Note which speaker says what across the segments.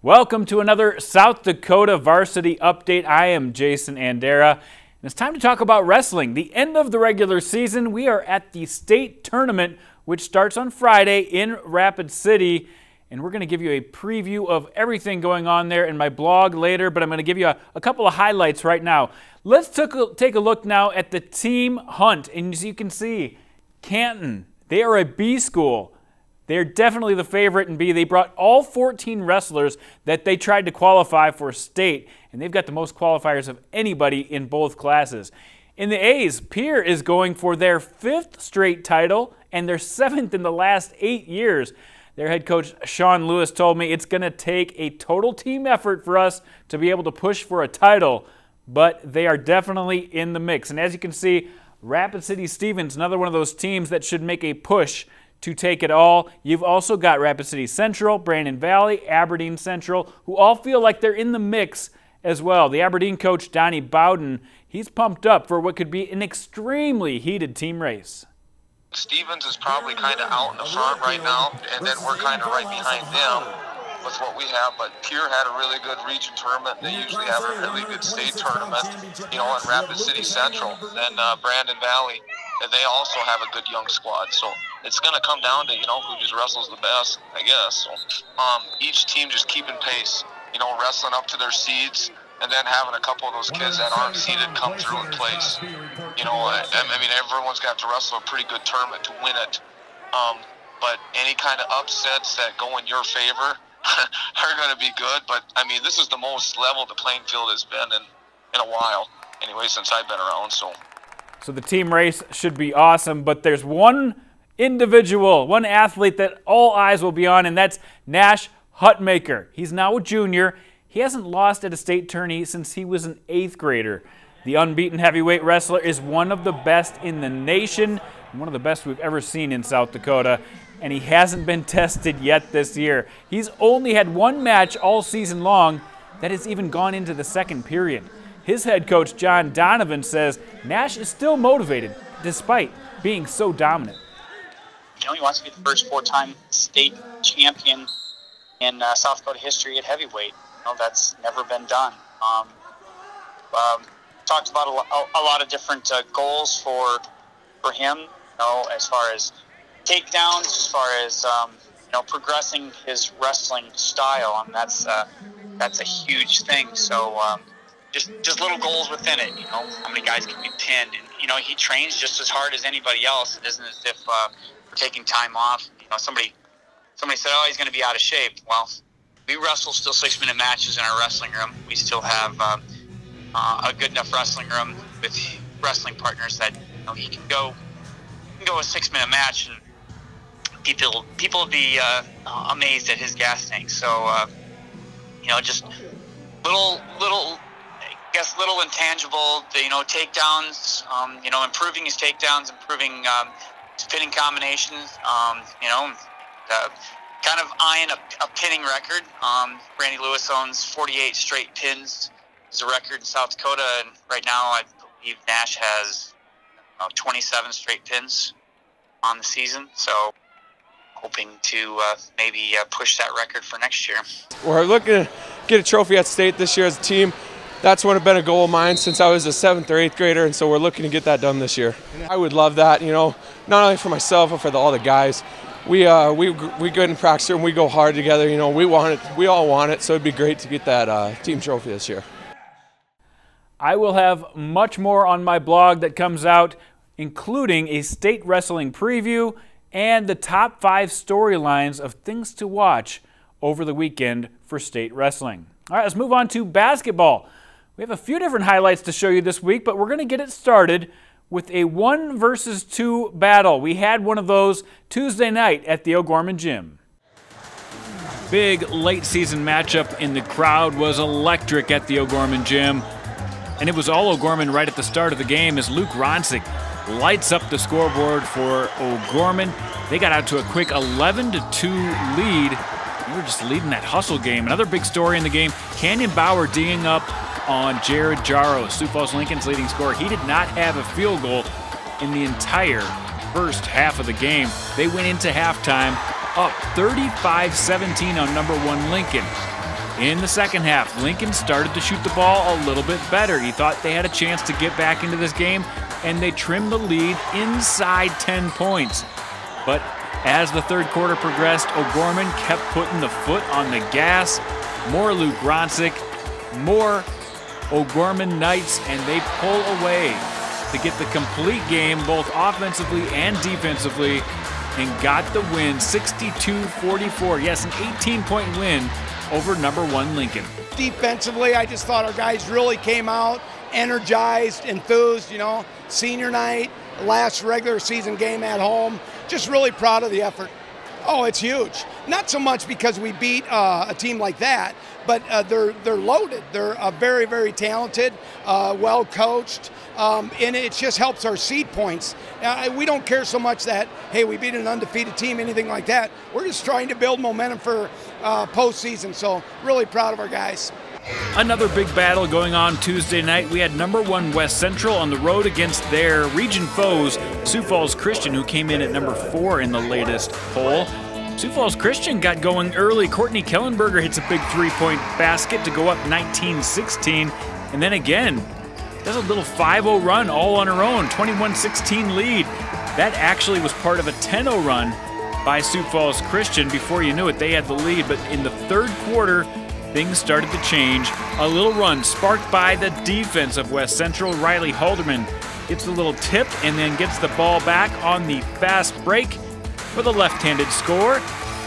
Speaker 1: Welcome to another South Dakota Varsity update. I am Jason Andera, and it's time to talk about wrestling. The end of the regular season, we are at the state tournament, which starts on Friday in Rapid City, and we're going to give you a preview of everything going on there in my blog later, but I'm going to give you a couple of highlights right now. Let's take a look now at the team hunt, and as you can see, Canton, they are a B school. They're definitely the favorite in B. They brought all 14 wrestlers that they tried to qualify for state, and they've got the most qualifiers of anybody in both classes. In the A's, Pierre is going for their 5th straight title and their 7th in the last 8 years. Their head coach, Sean Lewis, told me it's going to take a total team effort for us to be able to push for a title, but they are definitely in the mix. And as you can see, Rapid City Stevens, another one of those teams that should make a push to take it all. You've also got Rapid City Central, Brandon Valley, Aberdeen Central, who all feel like they're in the mix as well. The Aberdeen coach, Donnie Bowden, he's pumped up for what could be an extremely heated team race.
Speaker 2: Stevens is probably kind of out in the front right now, and then we're kind of right behind them with what we have. But Pierre had a really good region tournament. They usually have a really good state tournament, you know, in Rapid City Central. Then Brandon Valley, they also have a good young squad. So it's going to come down to, you know, who just wrestles the best, I guess. So each team just keeping pace, you know, wrestling up to their seeds, and then having a couple of those kids that aren't seeded come through in place. You know, I mean, everyone's got to wrestle a pretty good tournament to win it. But any kind of upsets that go in your favor are going to be good. But, I mean, this is the most level the playing field has been in a while, anyway, since I've been around. So
Speaker 1: the team race should be awesome, but there's one individual, one athlete that all eyes will be on, and that's Nash Hutmaker. He's now a junior. He hasn't lost at a state tourney since he was an 8th grader. The unbeaten heavyweight wrestler is one of the best in the nation, and one of the best we've ever seen in South Dakota, and he hasn't been tested yet this year. He's only had one match all season long that has even gone into the second period. His head coach, John Donovan, says Nash is still motivated despite being so dominant.
Speaker 3: You know, he wants to be the first 4-time state champion in South Dakota history at heavyweight. You know, that's never been done. Talked about a lot of different goals for him, you know, as far as takedowns, as far as you know, progressing his wrestling style, and that's a huge thing. So just little goals within it. You know, how many guys can be pinned, and you know, he trains just as hard as anybody else. It isn't as if we're taking time off. You know, somebody said, "Oh, he's going to be out of shape." Well, we wrestle still 6-minute matches in our wrestling room. We still have a good enough wrestling room with wrestling partners that, you know, he can go a 6-minute match, and people will be amazed at his gas tank. So you know, just little intangible, you know, takedowns, you know, improving his takedowns, improving his pinning combinations, you know, kind of eyeing a pinning record. Randy Lewis owns 48 straight pins as a record in South Dakota, and right now I believe Nash has 27 straight pins on the season, so hoping to maybe push that record for next year.
Speaker 4: We're looking to get a trophy at state this year as a team. That's one been a goal of mine since I was a 7th or 8th grader, and so we're looking to get that done this year. I would love that, you know, not only for myself but for all the guys. We good in practice and we go hard together. You know, we want it. We all want it. So it'd be great to get that team trophy this year.
Speaker 1: I will have much more on my blog that comes out, including a state wrestling preview and the top 5 storylines of things to watch over the weekend for state wrestling. All right, let's move on to basketball. We have a few different highlights to show you this week, but we're going to get it started with a 1 versus 2 battle. We had one of those Tuesday night at the O'Gorman gym. Big late season matchup, and the crowd was electric at the O'Gorman gym. And it was all O'Gorman right at the start of the game as Luke Ronsick lights up the scoreboard for O'Gorman. They got out to a quick 11-2 lead. They were just leading that hustle game. Another big story in the game, Canyon Bauer dinging up on Jared Jarrow, Sioux Falls Lincoln's leading scorer. He did not have a field goal in the entire first half of the game. They went into halftime up 35-17 on number 1 Lincoln. In the second half, Lincoln started to shoot the ball a little bit better. He thought they had a chance to get back into this game, and they trimmed the lead inside 10 points. But as the third quarter progressed, O'Gorman kept putting the foot on the gas. More Luke Gronsick, more O'Gorman Knights, and they pull away to get the complete game, both offensively and defensively, and got the win 62-44. Yes, an 18-point win over #1 Lincoln.
Speaker 5: Defensively, I just thought our guys really came out energized, enthused, you know, senior night, last regular season game at home. Just really proud of the effort. Oh, it's huge. Not so much because we beat a team like that, but they're loaded. They're very, very talented, well coached, and it just helps our seed points. We don't care so much that, hey, we beat an undefeated team, anything like that. We're just trying to build momentum for postseason, so really proud of our guys.
Speaker 1: Another big battle going on Tuesday night. We had #1 West Central on the road against their region foes, Sioux Falls Christian, who came in at #4 in the latest poll. Sioux Falls Christian got going early. Courtney Kellenberger hits a big three-point basket to go up 19-16. And then again, does a little 5-0 run all on her own, 21-16 lead. That actually was part of a 10-0 run by Sioux Falls Christian. Before you knew it, they had the lead. But in the third quarter, things started to change. A little run sparked by the defense of West Central. Riley Halderman gets a little tip and then gets the ball back on the fast break with a left-handed score.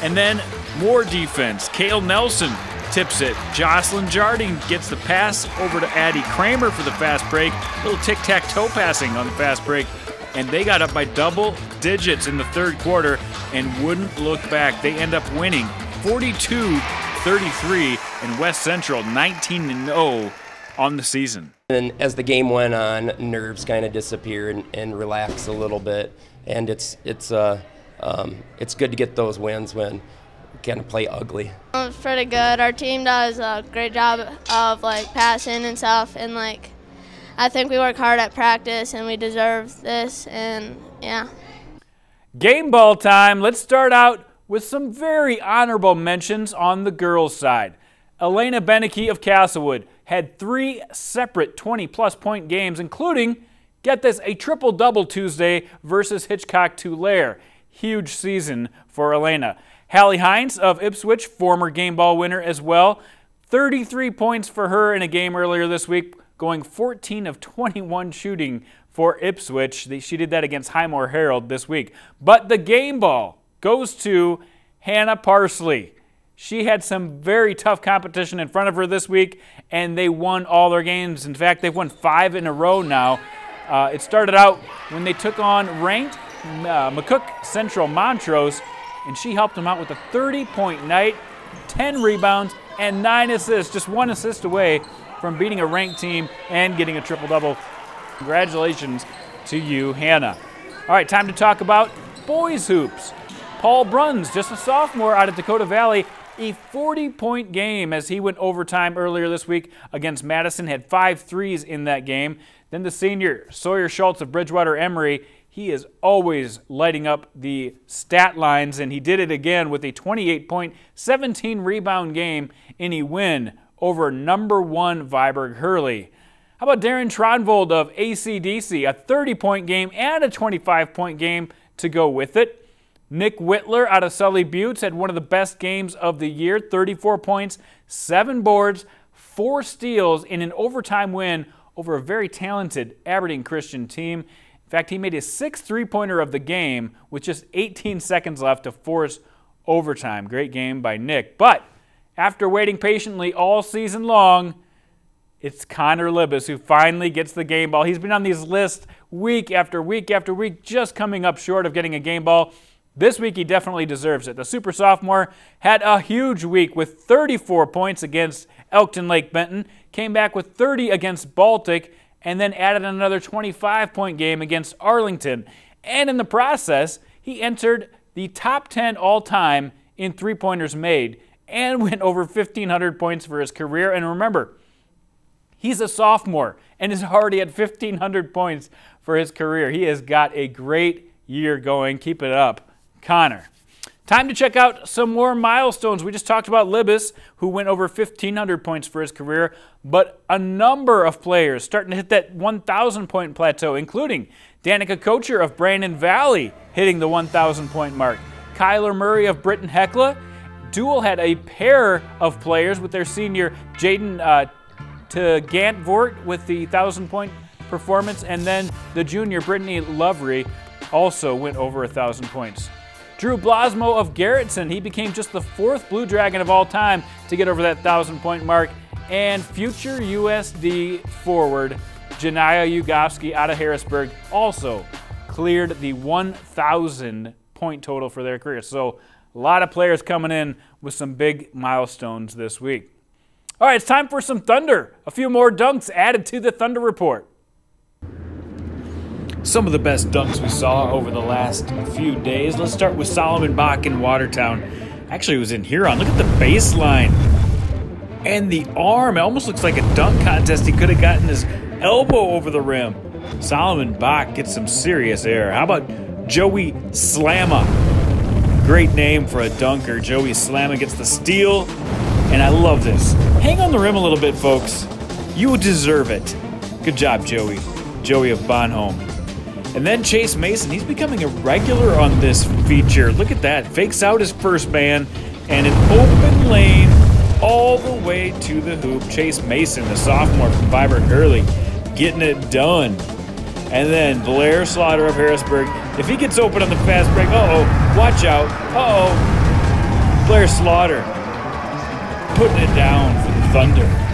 Speaker 1: And then more defense. Kale Nelson tips it. Jocelyn Jardine gets the pass over to Addie Kramer for the fast break. Little tic-tac-toe passing on the fast break. And they got up by double digits in the third quarter and wouldn't look back. They end up winning 42-33, and West Central 19-0 on the season.
Speaker 6: And as the game went on, nerves kind of disappeared and relax a little bit, and it's good to get those wins when we kind of play ugly.
Speaker 7: It's pretty good. Our team does a great job of passing and stuff, and I think we work hard at practice and we deserve this, and yeah.
Speaker 1: Game ball time. Let's start out with some very honorable mentions on the girls' side. Elena Beneke of Castlewood had 3 separate 20-plus point games, including, get this, a triple-double Tuesday versus Hitchcock-Tulare. Huge season for Elena. Hallie Hines of Ipswich, former game ball winner as well. 33 points for her in a game earlier this week, going 14 of 21 shooting for Ipswich. She did that against Highmore Herald this week. But the game ball goes to Hannah Parsley. She had some very tough competition in front of her this week, and they won all their games. In fact, they've won 5 in a row now. It started out when they took on ranked McCook Central Montrose, and she helped them out with a 30-point night, 10 rebounds, and 9 assists, just 1 assist away from beating a ranked team and getting a triple-double. Congratulations to you, Hannah. All right, time to talk about boys hoops. Paul Bruns, just a sophomore out of Dakota Valley, a 40-point game as he went overtime earlier this week against Madison, had 5 threes in that game. Then the senior, Sawyer Schultz of Bridgewater Emory, he is always lighting up the stat lines, and he did it again with a 28-point, 17-rebound game in a win over #1 Viborg Hurley. How about Darren Tronvold of AC/DC, a 30-point game and a 25-point game to go with it. Nick Whitler out of Sully Buttes had one of the best games of the year, 34 points, 7 boards, 4 steals in an overtime win over a very talented Aberdeen Christian team. In fact, he made his 6th three-pointer of the game with just 18 seconds left to force overtime. Great game by Nick. But after waiting patiently all season long, it's Connor Libis who finally gets the game ball. He's been on these lists week after week after week, just coming up short of getting a game ball. This week he definitely deserves it. The super sophomore had a huge week with 34 points against Elkton Lake Benton, came back with 30 against Baltic, and then added another 25-point game against Arlington. And in the process, he entered the top 10 all-time in three-pointers made and went over 1,500 points for his career. And remember, he's a sophomore and is already at 1,500 points for his career. He has got a great year going. Keep it up, Connor. Time to check out some more milestones. We just talked about Libis, who went over 1,500 points for his career, but a number of players starting to hit that 1,000-point plateau, including Danica Kocer of Brandon Valley hitting the 1,000-point mark. Kyler Murray of Britton Hecla. Duel had a pair of players with their senior Jaydyn Tegantvoort with the 1,000-point performance, and then the junior Britney Lovre also went over 1,000 points. Drew Blosmo of Garrettson, he became just the 4th Blue Dragon of all time to get over that 1,000-point mark. And future USD forward Jeniah Ugofsky out of Harrisburg also cleared the 1,000-point total for their career. So a lot of players coming in with some big milestones this week. All right, it's time for some Thunder. A few more dunks added to the Thunder Report. Some of the best dunks we saw over the last few days. Let's start with Solomon Bach in Watertown. Actually, it was in Huron. Look at the baseline and the arm. It almost looks like a dunk contest. He could have gotten his elbow over the rim. Solomon Bach gets some serious air. How about Joey Slama? Great name for a dunker. Joey Slama gets the steal, and I love this. Hang on the rim a little bit, folks. You deserve it. Good job, Joey. Joey of Bonhomme. And then Chase Mason, he's becoming a regular on this feature. Look at that, fakes out his first man, and an open lane all the way to the hoop. Chase Mason, the sophomore from Vibrant Early, getting it done. And then Blair Slaughter of Harrisburg, if he gets open on the fast break, watch out, Blair Slaughter putting it down for the Thunder.